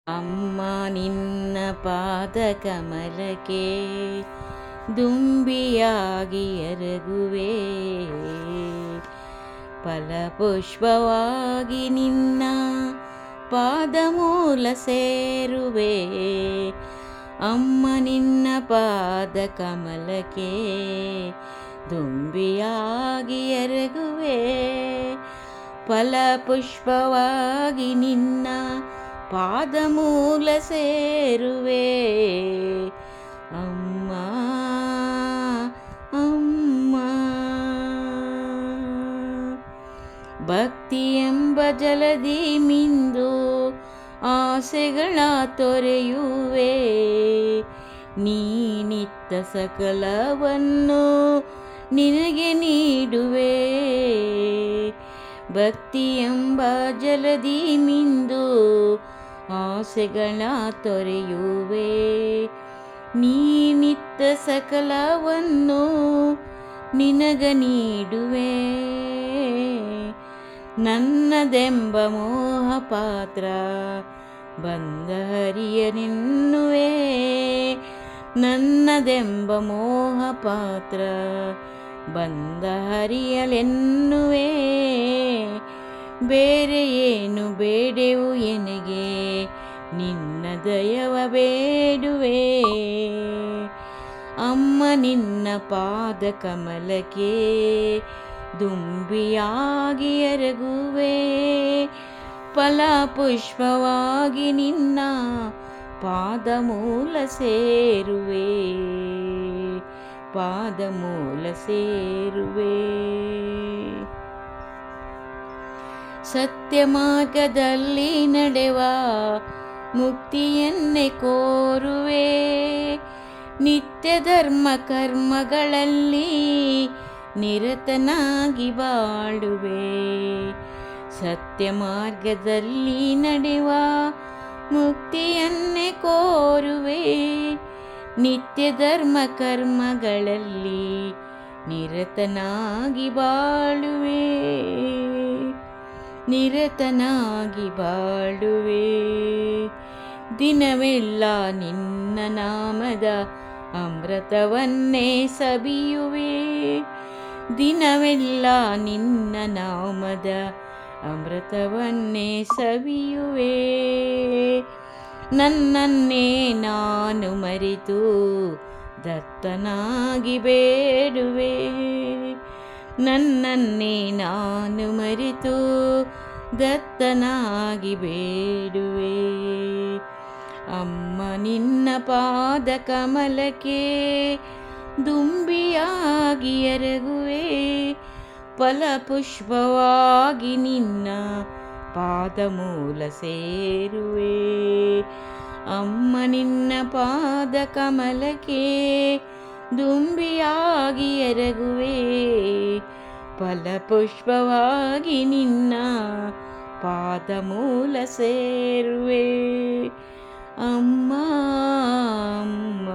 ಅಮ್ಮ ನಿನ್ನ ಪಾದ ಕಮಲಕ್ಕೆ ದುಂಬಿಯಾಗಿ ಎರಗುವೆ, ಫಲಪುಷ್ಪವಾಗಿ ನಿನ್ನ ಪಾದಮೂಲ ಸೇರುವೆ. ಅಮ್ಮ ನಿನ್ನ ಪಾದ ಕಮಲಕ್ಕೆ ದುಂಬಿಯಾಗಿ ಎರಗುವೆ, ಫಲಪುಷ್ಪವಾಗಿ ನಿನ್ನ ಪಾದಮೂಲ ಸೇರುವೆ. ಅಮ್ಮ ಅಮ್ಮ ಭಕ್ತಿ ಎಂಬ ಜಲದಿ ಮಿಂದು ಆಸೆಗಳ ತೊರೆಯುವೆ, ನೀನಿತ್ತ ಸಕಲವನ್ನು ನಿನಗೆ ನೀಡುವೆ. ಭಕ್ತಿ ಎಂಬ ಜಲದಿ ಮಿಂದು ಆಸೆಗಳ ತೊರೆಯುವೆ, ನೀನಿತ್ತ ಸಕಲವನ್ನು ನಿನಗ ನೀಡುವೆ. ನನ್ನದೆಂಬ ಮೋಹ ಪಾತ್ರ ಬಂದ ಹರಿಯನೆನ್ನುವೆ, ನನ್ನದೆಂಬ ಮೋಹ ಪಾತ್ರ ಬಂದ ಹರಿಯಲೆನ್ನುವೆ. ಬೇರೆ ಏನು ಬೇಡೆವು ಎನಗೆ ನಿನ್ನ ದಯವ ಬೇಡುವೆ. ಅಮ್ಮ ನಿನ್ನ ಪಾದ ಕಮಲಕ್ಕೆ ದುಂಬಿಯಾಗಿ ಎರಗುವೆ, ಫಲಪುಷ್ಪವಾಗಿ ನಿನ್ನ ಪಾದಮೂಲ ಸೇರುವೆ, ಪಾದಮೂಲ ಸೇರುವೆ. ಸತ್ಯ ಮಾರ್ಗದಲ್ಲಿ ನಡೆವ ಮುಕ್ತಿಯನ್ನೇ ಕೋರುವೆ, ನಿತ್ಯ ಧರ್ಮ ಕರ್ಮಗಳಲ್ಲಿ ನಿರತನಾಗಿ ಬಾಳುವೆ. ಸತ್ಯ ಮಾರ್ಗದಲ್ಲಿ ನಡೆವ ಮುಕ್ತಿಯನ್ನೇ ಕೋರುವೆ, ನಿತ್ಯ ಧರ್ಮ ಕರ್ಮಗಳಲ್ಲಿ ನಿರತನಾಗಿ ಬಾಳುವೆ, ನಿರತನಾಗಿ ಬಾಳುವೆ. ದಿನವೆಲ್ಲ ನಿನ್ನ ನಾಮದ ಅಮೃತವನ್ನೇ ಸವಿಯುವೆ, ದಿನವೆಲ್ಲ ನಿನ್ನ ನಾಮದ ಅಮೃತವನ್ನೇ ಸವಿಯುವೆ. ನನ್ನನ್ನೇ ನಾನು ಮರೆತು ದತ್ತನಾಗಿ ಬೇಡುವೆ, ನನ್ನನ್ನೇ ನಾನು ಮರೆತು ದತ್ತನಾಗಿ ಬೇಡುವೆ. ಅಮ್ಮ ನಿನ್ನ ಪಾದ ಕಮಲಕ್ಕೆ ದುಂಬಿಯಾಗಿ ಎರಗುವೆ, ಫಲಪುಷ್ಪವಾಗಿ ನಿನ್ನ ಪಾದಮೂಲ ಸೇರುವೆ. ಅಮ್ಮ ನಿನ್ನ ಪಾದ ಕಮಲಕ್ಕೆ ದುಂಬಿಯಾಗಿ ಎರಗುವೆ, ಫಲಪುಷ್ಪವಾಗಿ ನಿನ್ನ ಪಾದಮೂಲ ಸೇರುವೆ. ಅಮ್ಮ ಅಮ್ಮ